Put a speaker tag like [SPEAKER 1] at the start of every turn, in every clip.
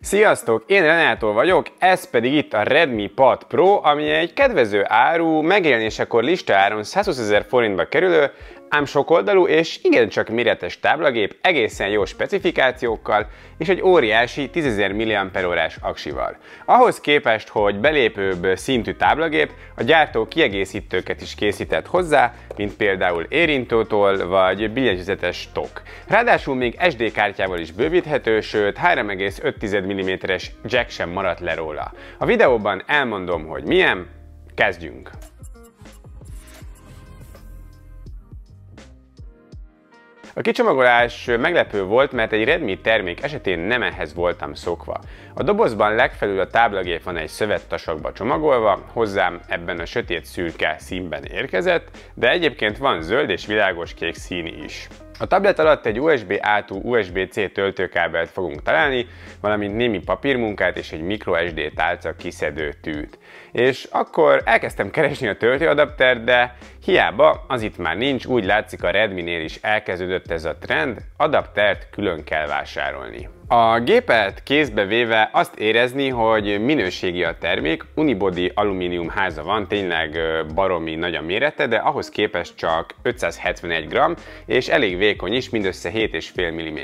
[SPEAKER 1] Sziasztok, én Renától vagyok, ez pedig itt a Redmi Pad Pro, ami egy kedvező áru, megjelenésekor listaáron 120 000 forintba kerülő, ám sokoldalú és igencsak méretes táblagép egészen jó specifikációkkal és egy óriási 10.000 mAh aksival. Ahhoz képest, hogy belépőbb szintű táblagép, a gyártó kiegészítőket is készített hozzá, mint például érintótoll vagy billentyűzetes tok. Ráadásul még SD kártyával is bővíthető, sőt 3,5 mm-es jack sem maradt le róla. A videóban elmondom, hogy milyen, kezdjünk! A kicsomagolás meglepő volt, mert egy Redmi termék esetén nem ehhez voltam szokva. A dobozban legfelül a táblagép van egy szövettasakba csomagolva, hozzám ebben a sötét szürke színben érkezett, de egyébként van zöld és világos kék szín is. A tablet alatt egy USB-A to USB-C töltőkábelt fogunk találni, valamint némi papírmunkát és egy microSD tálca kiszedő tűt. És akkor elkezdtem keresni a töltőadaptert, de hiába, az itt már nincs, úgy látszik a Redminél is elkezdődött ez a trend, adaptert külön kell vásárolni. A gépet kézbe véve azt érezni, hogy minőségi a termék, unibody alumínium háza van, tényleg baromi nagy a mérete, de ahhoz képest csak 571 g, és elég vékony is, mindössze 7,5 mm.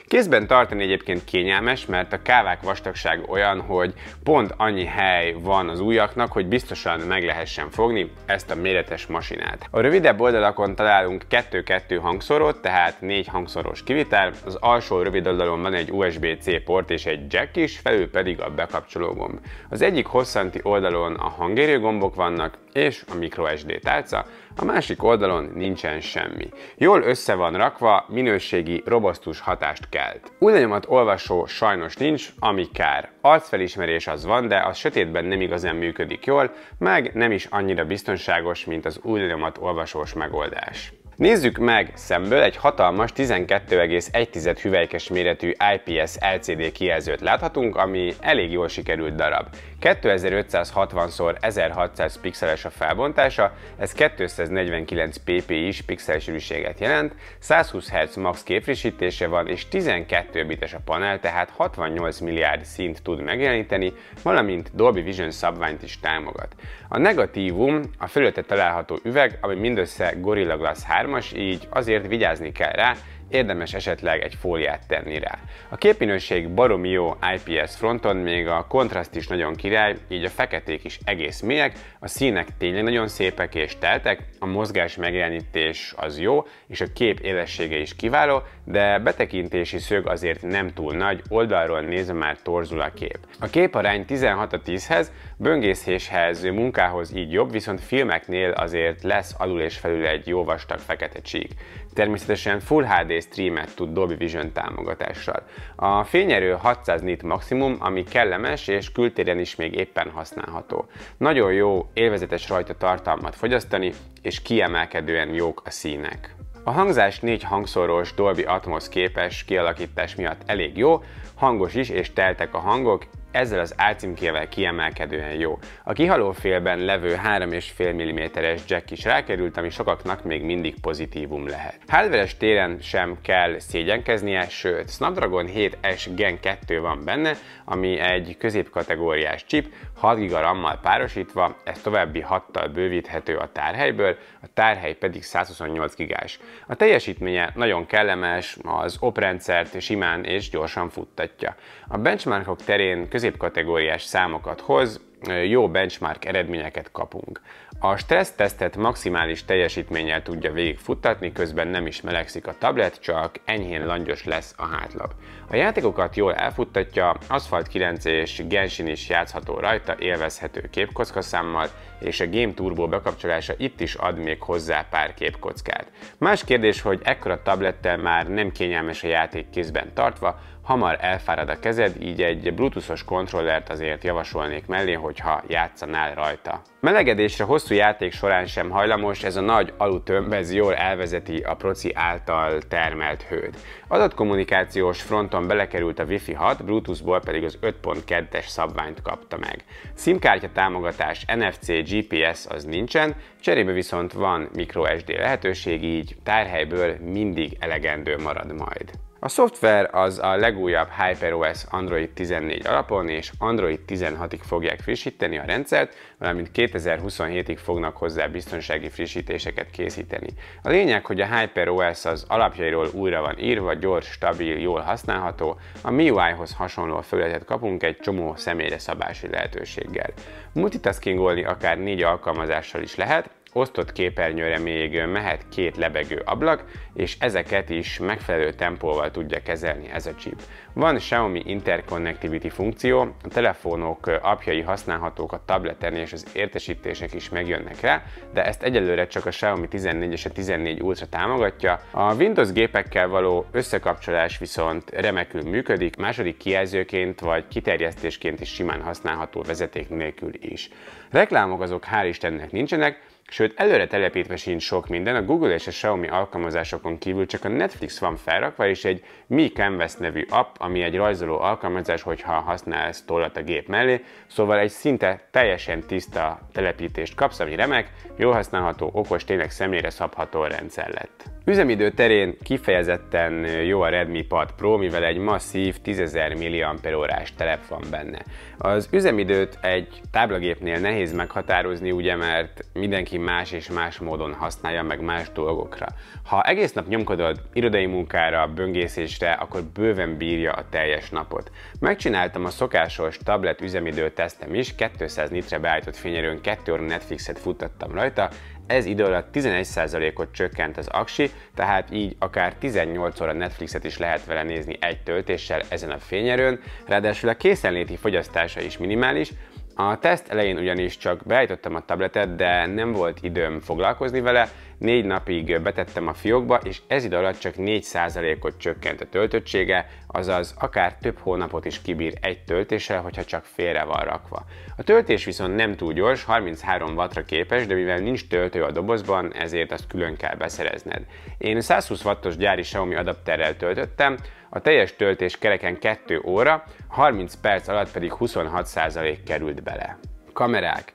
[SPEAKER 1] Kézben tartani egyébként kényelmes, mert a kávák vastagság olyan, hogy pont annyi hely van az ujjaknak, hogy biztosan meg lehessen fogni ezt a méretes masinát. A rövidebb oldalakon találunk 2-2 hangszorót, tehát 4 hangszoros kivitel, az alsó rövid oldalon van egy USB-C port és egy jack is, felül pedig a bekapcsoló gomb. Az egyik hosszanti oldalon a hangérő gombok vannak, és a microSD tálca, a másik oldalon nincsen semmi. Jól össze van rakva, minőségi, robosztus hatást kelt. Újlenyomat olvasó sajnos nincs, ami kár. Arcfelismerés az van, de az sötétben nem igazán működik jól, meg nem is annyira biztonságos, mint az újlenyomat olvasós megoldás. Nézzük meg szemből, egy hatalmas 12,1 hüvelykes méretű IPS LCD kijelzőt láthatunk, ami elég jól sikerült darab. 2560x1600 pixeles a felbontása, ez 249 ppi-s pixelsűrűséget jelent, 120 Hz max képfrissítése van és 12 bites a panel, tehát 68 milliárd színt tud megjeleníteni, valamint Dolby Vision szabványt is támogat. A negatívum a felülete található üveg, ami mindössze Gorilla Glass 3-as, így azért vigyázni kell rá, érdemes esetleg egy fóliát tenni rá. A képminőség baromi jó IPS fronton, még a kontraszt is nagyon király, így a feketék is egész mélyek, a színek tényleg nagyon szépek és teltek, a mozgás megjelenítés az jó, és a kép élessége is kiváló, de betekintési szög azért nem túl nagy, oldalról nézve már torzul a kép. A képarány 16:10-hez, böngészéshez, munkához így jobb, viszont filmeknél azért lesz alul és felül egy jó vastag fekete csík. Természetesen Full HD streamet tud Dolby Vision támogatással. A fényerő 600 nit maximum, ami kellemes és kültéren is még éppen használható. Nagyon jó, élvezetes rajta tartalmat fogyasztani, és kiemelkedően jók a színek. A hangzás 4 hangszoros Dolby Atmos képes kialakítás miatt elég jó, hangos is és teltek a hangok, ezzel az álcímkével kiemelkedően jó. A kihalófélben levő 3,5 mm-es jack is rákerült, ami sokaknak még mindig pozitívum lehet. Hardveres téren sem kell szégyenkeznie, sőt, Snapdragon 7S Gen 2 van benne, ami egy középkategóriás chip, 6 GB RAM-mal párosítva, ez további 6-tal bővíthető a tárhelyből, a tárhely pedig 128 GB-s. A teljesítménye nagyon kellemes, az oprendszert simán és gyorsan futtatja. A benchmarkok terén középkategóriás számokat hoz, jó benchmark eredményeket kapunk. A stressztesztet maximális teljesítménnyel tudja végigfuttatni, közben nem is melegszik a tablet, csak enyhén langyos lesz a hátlap. A játékokat jól elfuttatja, Asphalt 9 és Genshin is játszható rajta, élvezhető képkockaszámmal, és a Game Turbo bekapcsolása itt is ad még hozzá pár képkockát. Más kérdés, hogy ekkora tablettel már nem kényelmes a játék kézben tartva, hamar elfárad a kezed, így egy bluetoothos kontrollert azért javasolnék mellé, hogyha játszanál rajta. Melegedésre hosszú játék során sem hajlamos, ez a nagy alutömb, ez jól elvezeti a proci által termelt hőt. Adatkommunikációs fronton belekerült a Wi-Fi 6, Bluetoothból pedig az 5.2-es szabványt kapta meg. SIM-kártya támogatás, NFC, GPS az nincsen, cserébe viszont van microSD lehetőség, így tárhelyből mindig elegendő marad majd. A szoftver az a legújabb HyperOS Android 14 alapon és Android 16-ig fogják frissíteni a rendszert, valamint 2027-ig fognak hozzá biztonsági frissítéseket készíteni. A lényeg, hogy a HyperOS az alapjairól újra van írva, gyors, stabil, jól használható, a MIUI-hoz hasonló felületet kapunk egy csomó személyre szabási lehetőséggel. Multitaskingolni akár 4 alkalmazással is lehet, osztott képernyőre még mehet 2 lebegő ablak, és ezeket is megfelelő tempóval tudja kezelni ez a chip. Van Xiaomi Interconnectivity funkció, a telefonok appjai használhatók a tableten és az értesítések is megjönnek rá, de ezt egyelőre csak a Xiaomi 14 és a 14 Ultra támogatja. A Windows gépekkel való összekapcsolás viszont remekül működik, második kijelzőként vagy kiterjesztésként is simán használható vezeték nélkül is. Reklámok azok hál' Istennek nincsenek, sőt, előre telepítve sincs sok minden, a Google és a Xiaomi alkalmazásokon kívül csak a Netflix van felrakva, és egy Mi Canvas nevű app, ami egy rajzoló alkalmazás, hogyha használsz tollat a gép mellé, szóval egy szinte teljesen tiszta telepítést kapsz, ami remek, jól használható, okos, tényleg személyre szabható rendszer lett. Üzemidő terén kifejezetten jó a Redmi Pad Pro, mivel egy masszív 10.000 mAh telep van benne. Az üzemidőt egy táblagépnél nehéz meghatározni, ugye, mert mindenki más és más módon használja meg más dolgokra. Ha egész nap nyomkodod irodai munkára, böngészésre, akkor bőven bírja a teljes napot. Megcsináltam a szokásos tablet üzemidő tesztem is, 200 nitre beállított fényerőn 2 óra Netflixet futtattam rajta, ez idő alatt 11%-ot csökkent az aksi, tehát így akár 18 óra Netflixet is lehet vele nézni egy töltéssel ezen a fényerőn, ráadásul a készenléti fogyasztása is minimális. A teszt elején ugyanis csak beállítottam a tabletet, de nem volt időm foglalkozni vele, 4 napig betettem a fiókba, és ez idő alatt csak 4%-ot csökkent a töltöttsége, azaz akár több hónapot is kibír egy töltéssel, hogyha csak félre van rakva. A töltés viszont nem túl gyors, 33 wattra képes, de mivel nincs töltő a dobozban, ezért azt külön kell beszerezned. Én 120 wattos gyári Xiaomi adapterrel töltöttem, a teljes töltés kereken 2 óra, 30 perc alatt pedig 26% került bele. Kamerák.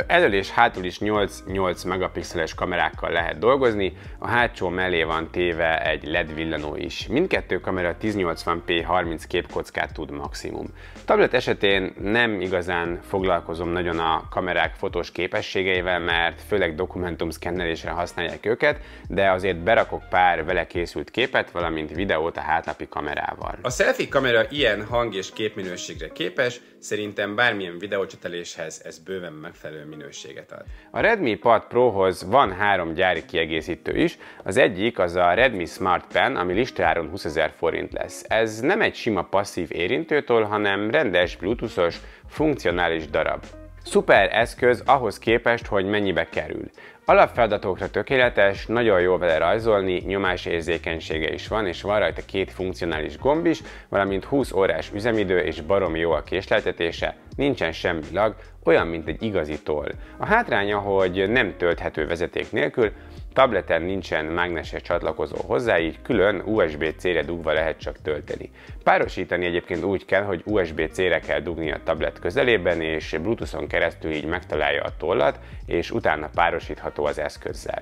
[SPEAKER 1] Elől és hátul is 8-8 megapixeles kamerákkal lehet dolgozni, a hátsó mellé van téve egy LED villanó is. Mindkettő kamera 1080p 32 kockát tud maximum. Tablet esetén nem igazán foglalkozom nagyon a kamerák fotós képességeivel, mert főleg dokumentumszkennelésre használják őket, de azért berakok pár vele készült képet, valamint videót a hátlapi kamerával. A selfie kamera ilyen hang- és képminőségre képes, szerintem bármilyen videócseteléshez ez bőven megfelelő minőséget ad. A Redmi Pad Prohoz van 3 gyári kiegészítő is, az egyik az a Redmi Smart Pen, ami listáron 20 000 forint lesz. Ez nem egy sima passzív érintőtoll, hanem rendes bluetoothos, funkcionális darab. Szuper eszköz ahhoz képest, hogy mennyibe kerül. Alapfeladatokra tökéletes, nagyon jó vele rajzolni, nyomásérzékenysége is van, és van rajta 2 funkcionális gomb is, valamint 20 órás üzemidő és baromi jó a késleltetése, nincsen semmi lag, olyan, mint egy igazi toll. A hátránya, hogy nem tölthető vezeték nélkül, tableten nincsen mágneses csatlakozó hozzá, így külön USB-C-re dugva lehet csak tölteni. Párosítani egyébként úgy kell, hogy USB-C-re kell dugni a tablet közelében, és Bluetooth-on keresztül így megtalálja a tollat, és utána párosítható az eszközzel.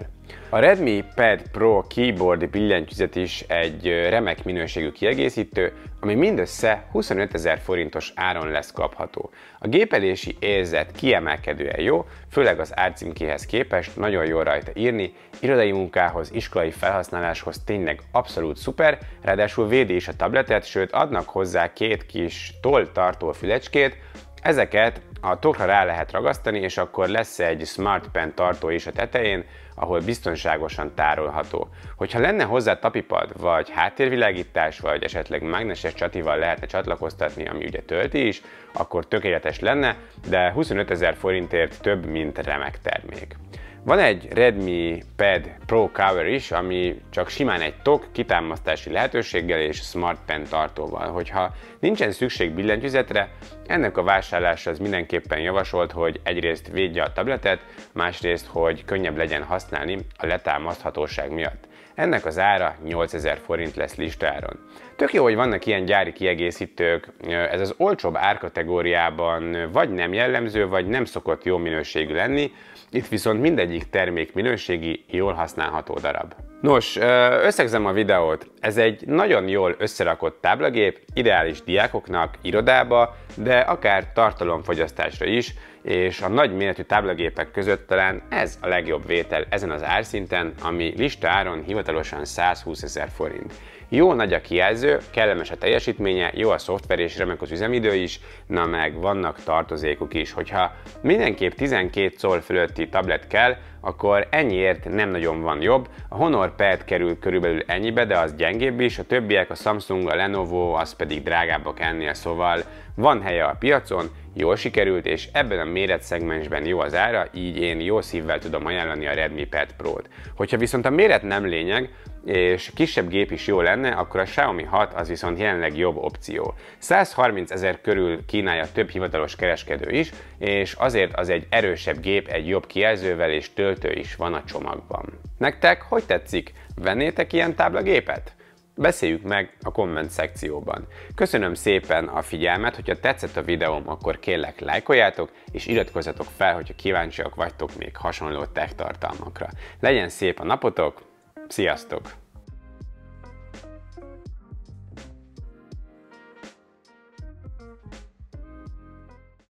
[SPEAKER 1] A Redmi Pad Pro keyboard billentyűzet is egy remek minőségű kiegészítő, ami mindössze 25 000 forintos áron lesz kapható. A gépelési érzet kiemelkedően jó, főleg az árcímkéhez képest, nagyon jól rajta írni, irodai munkához, iskolai felhasználáshoz tényleg abszolút szuper, ráadásul védi is a tabletet, sőt adnak hozzá 2 kis tolltartó fülecskét, ezeket a tokra rá lehet ragasztani, és akkor lesz egy Smart Pen tartó is a tetején, ahol biztonságosan tárolható. Hogyha lenne hozzá tapipad, vagy háttérvilágítás, vagy esetleg mágneses csatival lehetne csatlakoztatni, ami ugye tölti is, akkor tökéletes lenne, de 25 000 forintért több, mint remek termék. Van egy Redmi Pad Pro Cover is, ami csak simán egy tok kitámasztási lehetőséggel és Smart Pen tartóval. Hogyha nincsen szükség billentyűzetre, ennek a vásárlása az mindenképpen javasolt, hogy egyrészt védje a tabletet, másrészt, hogy könnyebb legyen használni a letámaszthatóság miatt. Ennek az ára 8000 forint lesz listáron. Tök jó, hogy vannak ilyen gyári kiegészítők, ez az olcsóbb árkategóriában vagy nem jellemző, vagy nem szokott jó minőségű lenni, itt viszont mindegyik termék minőségi, jól használható darab. Nos, összegzem a videót. Ez egy nagyon jól összerakott táblagép, ideális diákoknak, irodába, de akár tartalomfogyasztásra is, és a nagy méretű táblagépek között talán ez a legjobb vétel ezen az árszinten, ami listaáron hivatalosan 120 000 forint. Jó nagy a kijelző, kellemes a teljesítménye, jó a szoftver és remek az üzemidő is, na meg vannak tartozékok is. Hogyha mindenképp 12 coll fölötti tablet kell, akkor ennyiért nem nagyon van jobb. A Honor Pad kerül körülbelül ennyibe, de az gyengébb is, a többiek, a Samsung, a Lenovo, az pedig drágábbak ennél, szóval van helye a piacon, jól sikerült, és ebben a méretszegmensben jó az ára, így én jó szívvel tudom ajánlani a Redmi Pad Pro-t. Hogyha viszont a méret nem lényeg, és kisebb gép is jó lenne, akkor a Xiaomi 6 az viszont jelenleg jobb opció. 130 000 körül kínálja több hivatalos kereskedő is, és azért az egy erősebb gép, egy jobb kijelzővel és töltő is van a csomagban. Nektek hogy tetszik? Vennétek ilyen táblagépet? Beszéljük meg a komment szekcióban. Köszönöm szépen a figyelmet, hogyha tetszett a videóm, akkor kérlek lájkoljátok, és iratkozzatok fel, hogyha kíváncsiak vagytok még hasonló tech tartalmakra. Legyen szép a napotok, sziasztok!